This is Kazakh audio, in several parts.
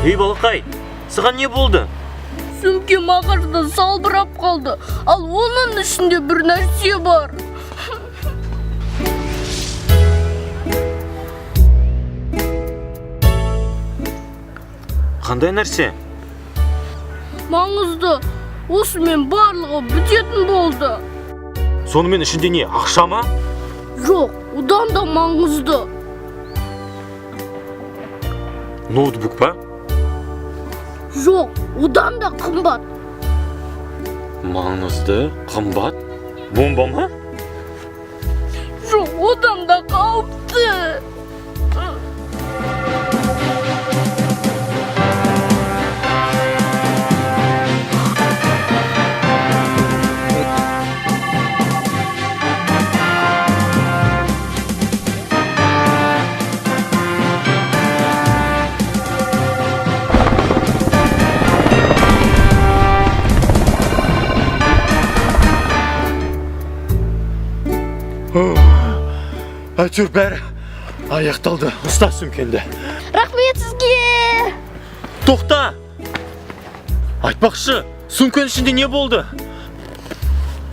Ей балақай, саған не болды? Сөмкем ағашта салбырап қалды, ал оның ішінде бір нәрсе бар. Қандай нәрсе? Маңызды, осымен барлығы бітетін болды. Сонымен ішінде не, ақша ма? Жоқ, одан да маңызды. Ноутбук па? Жоқ, одан да қымбат. Маңызды, қымбат? Бомба ма? Жоқ, одан да қауіпті. Әйтеуір бәрі аяқталды. Ұста сөмкеңді. Рахмет сізге. Тоқта! Айтпақшы, сөмкенің ішінде не болды?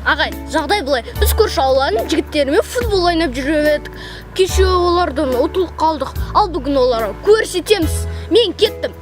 Ағай, жағдай былай. Біз көрші ауланың жігіттерімен футбол ойнап жүріп едік. Кеше олардан ұтылып қалдық. Ал бүгін оларға көрсетеміз. Мен кеттім.